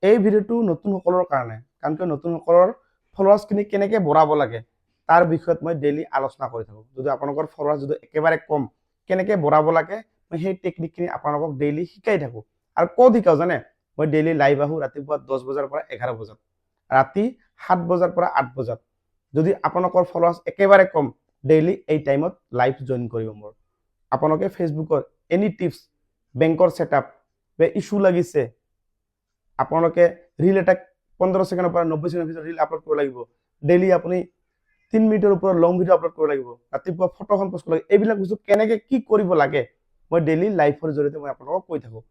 এই ভিডিঅ'টো নতুন সকলৰ কাৰণে, কাৰণ কিয় নতুন সকলৰ ফলোৱাৰ্ছখিনি কেনেকৈ বঢ়াব লাগে তাৰ বিষয়ত মই ডেইলি আলোচনা কৰি থাকোঁ। যদি আপোনালোকৰ ফলোৱাৰ্ছ যদি একেবাৰে কম, কেনেকৈ বঢ়াব লাগে মই সেই টেকনিকখিনি আপোনালোকক ডেইলি শিকাই থাকোঁ। আৰু ক'ত শিকাওঁ জানে? মই ডেইলি লাইভ আহোঁ ৰাতিপুৱা 10 বজাৰ পৰা 11 বজাত, ৰাতি 7 বজাৰ পৰা 8 বজাত। যদি আপোনালোকৰ ফলোৱাৰ্ছ একেবাৰে কম, ডেইলি এই টাইমত লাইভ জইন কৰিব মোৰ। আপোনালোকে ফেচবুকৰ এনি টিপছ, বেংকৰ ছেটআপ বা ইছ্যু লাগিছে, আপোনালোকে ৰিল এটা 15 ছেকেণ্ডৰ পৰা 90 ছেকেণ্ডৰ ভিতৰত ৰিল আপলোড কৰিব লাগিব। ডেইলি আপুনি 3 মিনিটৰ ওপৰত লং ভিডিঅ' আপলোড কৰিব লাগিব। ৰাতিপুৱা ফটোখন পোষ্ট কৰিব লাগিব। এইবিলাক বস্তু কেনেকৈ কি কৰিব লাগে মই ডেইলি লাইভৰ জৰিয়তে মই আপোনালোকক কৈ থাকোঁ।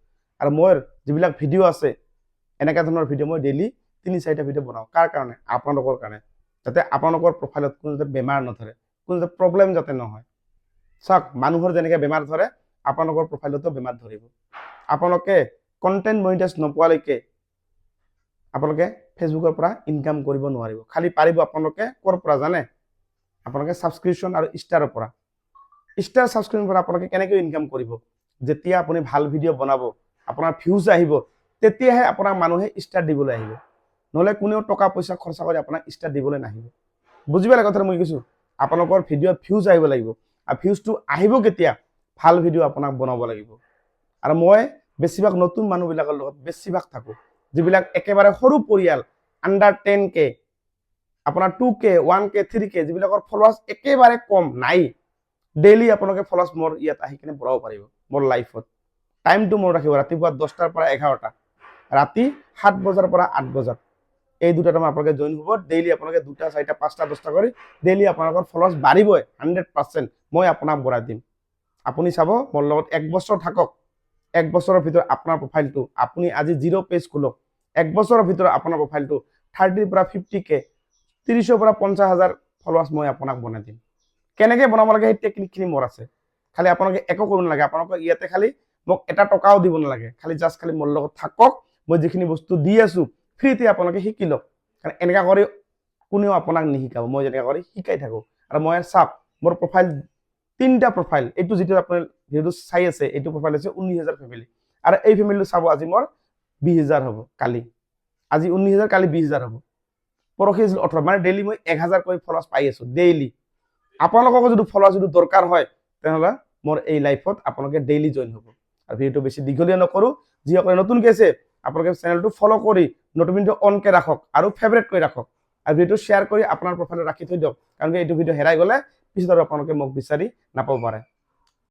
আৰু মোৰ যিবিলাক ভিডিঅ' আছে, এনেকুৱা ধৰণৰ ভিডিঅ' মই ডেইলি 3-4টা ভিডিঅ' বনাওঁ। কাৰ কাৰণে? আপোনালোকৰ কাৰণে, যাতে আপোনালোকৰ প্ৰফাইলত কোনো যাতে বেমাৰ নধৰে, কোনো যাতে প্ৰব্লেম যাতে নহয়। চাওক, মানুহৰ যেনেকৈ বেমাৰ ধৰে আপোনালোকৰ প্ৰফাইলতো বেমাৰ ধৰিব। আপোনালোকে কণ্টেণ্ট মনিটাইজ নোপোৱালৈকে আপোনালোকে ফেচবুকৰ পৰা ইনকাম কৰিব নোৱাৰিব। খালি পাৰিব আপোনালোকে ক'ৰ পৰা জানে? আপোনালোকে ছাবস্ক্ৰিপশ্যন আৰু ষ্টাৰৰ পৰা। ষ্টাৰ ছাবস্ক্ৰিপশ্যনৰ পৰা আপোনালোকে কেনেকৈ ইনকাম কৰিব? যেতিয়া আপুনি ভাল ভিডিঅ' বনাব, আপোনাৰ ভিউজ আহিব, তেতিয়াহে আপোনাক মানুহে ষ্টাৰ দিবলৈ আহিব। নহ'লে কোনেও টকা পইচা খৰচা কৰি আপোনাক ষ্টাৰ দিবলৈ নাহিব। বুজি পালে কথাটো মই কৈছোঁ? আপোনালোকৰ ভিডিঅ'ত ভিউজ আহিব লাগিব। আৰু ভিউজটো আহিব কেতিয়া? ভাল ভিডিঅ' আপোনাক বনাব লাগিব। আৰু মই বেছিভাগ নতুন মানুহবিলাকৰ লগত বেছিভাগ থাকোঁ, যিবিলাক একেবাৰে সৰু পৰিয়াল, আণ্ডাৰ 10K, আপোনাৰ 2K, 1K, 3K, যিবিলাকৰ ফলোৱাৰ্ছ একেবাৰে কম নাই। ডেইলি আপোনালোকে ফলোৱাৰ্ছ মোৰ ইয়াত আহি কিনে বঢ়াব পাৰিব মোৰ লাইফত। টাইমটো মোৰ ৰাখিব ৰাতিপুৱা 10টাৰ পৰা 11টা, ৰাতি 7 বজাৰ পৰা 8 বজাত। এই দুটা টাইম আপোনালোকে জইন হ'ব। ডেইলি আপোনালোকে 2টা, 4টা, 5টা, 10টা কৰি ডেইলি আপোনালোকৰ ফলোৱাৰ্ছ বাঢ়িবই। 100% মই আপোনাক বঢ়াই দিম। আপুনি চাব, মোৰ লগত 1 বছৰ থাকক। 1 বছৰৰ ভিতৰত আপোনাৰ প্ৰফাইলটো, আপুনি আজি 0 পেজ খোলক, 1 বছৰৰ ভিতৰত আপোনাৰ প্ৰফাইলটো 30ৰ পৰা 50K, 30ৰ পৰা 50,000 ফলোৱাৰ্ছ মই আপোনাক বনাই দিম। কেনেকৈ বনাব লাগে সেই টেকনিকখিনি মোৰ আছে। খালি আপোনালোকে একো কৰিব নালাগে। আপোনালোকে ইয়াতে খালি মোক এটা টকাও দিব নালাগে। খালি জাষ্ট খালি মোৰ লগত থাকক। মই যিখিনি বস্তু দি আছোঁ ফ্ৰীতে আপোনালোকে শিকি লওক। কাৰণ এনেকুৱা কৰি কোনেও আপোনাক নিশিকাব। মই যেনেকৈ কৰি শিকাই থাকোঁ। আৰু মই চাওক, মোৰ প্ৰফাইল 3টা প্ৰফাইল। এইটো যিটো আপুনি যিহেতু চাই আছে, এইটো প্ৰফাইল হৈছে 19,000 ফেমিলি। আৰু এই ফেমিলিটো চাব, আজি মোৰ 20,000 হ'ব কালি। আজি 19,000, কালি 20,000 হ'ব। পৰহি আছিল 18। মানে ডেইলি মই 1,000 কৰি ফলোৱাৰ্ছ পাই আছোঁ ডেইলি। আপোনালোককো যদি ফলোৱাৰ্ছ যদি দৰকাৰ হয়, তেনেহ'লে মোৰ এই লাইফত আপোনালোকে ডেইলি জইন হ'ব। আৰু ভিডিঅ'টো বেছি দীঘলীয়া নকৰোঁ। যিসকলে নতুনকৈ আছে, আপোনালোকে চেনেলটো ফ'ল' কৰি নটিফিকেশ্যনটো অনকৈ ৰাখক আৰু ফেভৰেট কৰি ৰাখক। আৰু ভিডিঅ'টো শ্বেয়াৰ কৰি আপোনাৰ প্ৰফাইলত ৰাখি থৈ দিয়ক। কাৰণ এইটো ভিডিঅ' হেৰাই গ'লে পিছত আৰু আপোনালোকে মোক বিচাৰি নাপাব পাৰে।